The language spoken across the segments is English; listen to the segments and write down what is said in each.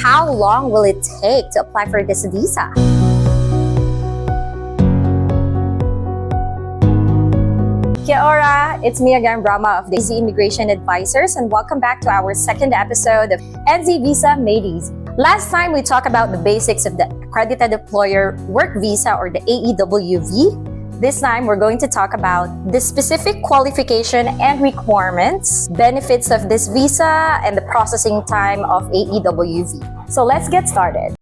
how long will it take to apply for this visa? Kia ora, it's me again, Brahma of the Easy Immigration Advisors, and welcome back to our second episode of NZ Visa Made Easy. Last time we talked about the basics of the Accredited Employer Work Visa, or the AEWV. This time we're going to talk about the specific qualification and requirements, benefits of this visa, and the processing time of AEWV. So let's get started.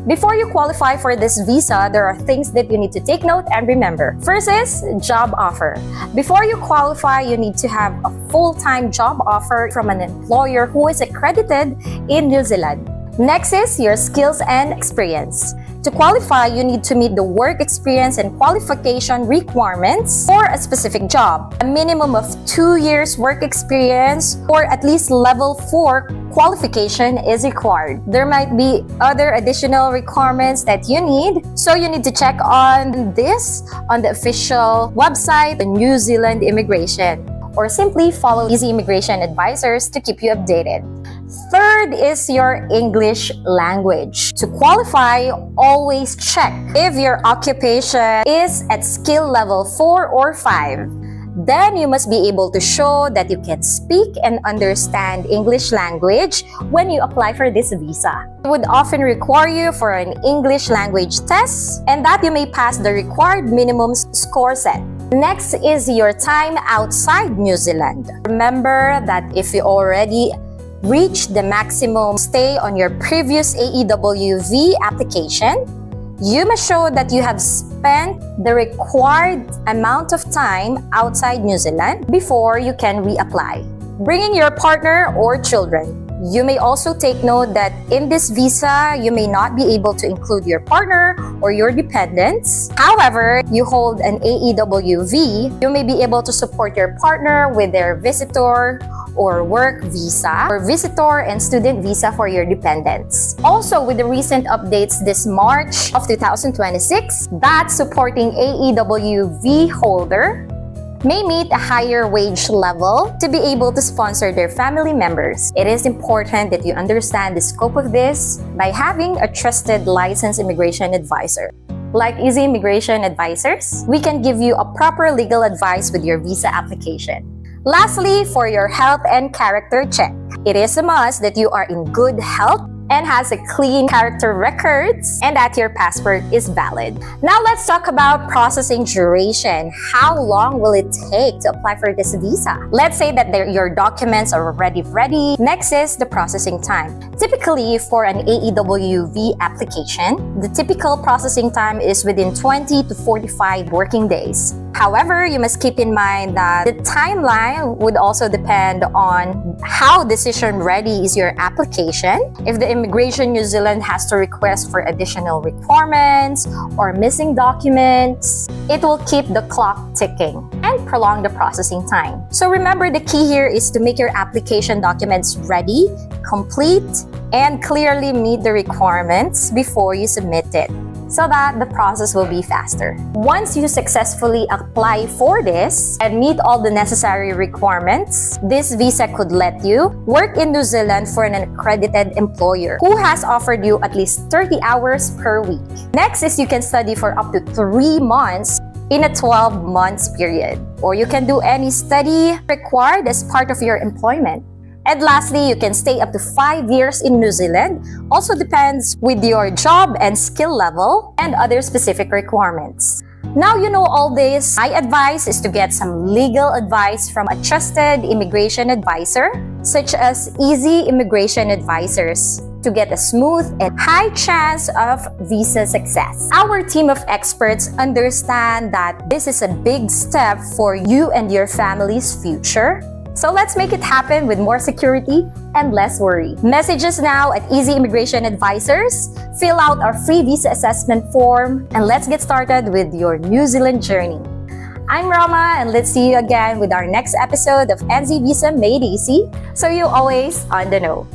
Before you qualify for this visa, there are things that you need to take note and remember. First is job offer. Before you qualify, you need to have a full-time job offer from an employer who is accredited in New Zealand. Next is your skills and experience. To qualify, you need to meet the work experience and qualification requirements for a specific job. A minimum of 2 years work experience or at least level 4 qualification is required. There might be other additional requirements that you need, so you need to check on this on the official website, the New Zealand Immigration, or simply follow Easy Immigration Advisors to keep you updated. Third is your English language. To qualify, always check if your occupation is at skill level 4 or 5. Then you must be able to show that you can speak and understand English language when you apply for this visa. It would often require you for an English language test, and that you may pass the required minimum score set. Next is your time outside New Zealand. Remember that if you already reached the maximum stay on your previous AEWV application, you must show that you have spent the required amount of time outside New Zealand before you can reapply. Bringing your partner or children. You may also take note that in this visa, you may not be able to include your partner or your dependents. However, you hold an AEWV, you may be able to support your partner with their visitor or work visa, or visitor and student visa for your dependents. Also, with the recent updates this March of 2026, that supporting AEWV holder may meet a higher wage level to be able to sponsor their family members. It is important that you understand the scope of this by having a trusted licensed immigration advisor. Like Easy Immigration Advisors, we can give you a proper legal advice with your visa application. Lastly, for your health and character check. It is a must that you are in good health and has a clean character records and that your passport is valid. Now let's talk about processing duration. How long will it take to apply for this visa? Let's say that your documents are already ready. Next is the processing time. Typically, for an AEWV application, the typical processing time is within 20 to 45 working days. However, you must keep in mind that the timeline would also depend on how decision-ready is your application. If the Immigration New Zealand has to request for additional requirements or missing documents, it will keep the clock ticking and prolong the processing time. So remember, the key here is to make your application documents ready, complete, and clearly meet the requirements before you submit it, so that the process will be faster. Once you successfully apply for this and meet all the necessary requirements, this visa could let you work in New Zealand for an accredited employer who has offered you at least 30 hours per week. Next is you can study for up to 3 months in a 12 months period, or you can do any study required as part of your employment. And lastly, you can stay up to 5 years in New Zealand. Also depends with your job and skill level and other specific requirements. Now you know all this, my advice is to get some legal advice from a trusted immigration advisor, such as Easy Immigration Advisors, to get a smooth and high chance of visa success. Our team of experts understand that this is a big step for you and your family's future. So let's make it happen with more security and less worry. Message us now at Easy Immigration Advisors, fill out our free visa assessment form, and let's get started with your New Zealand journey. I'm Rama, and let's see you again with our next episode of NZ Visa Made Easy, so you're always on the know.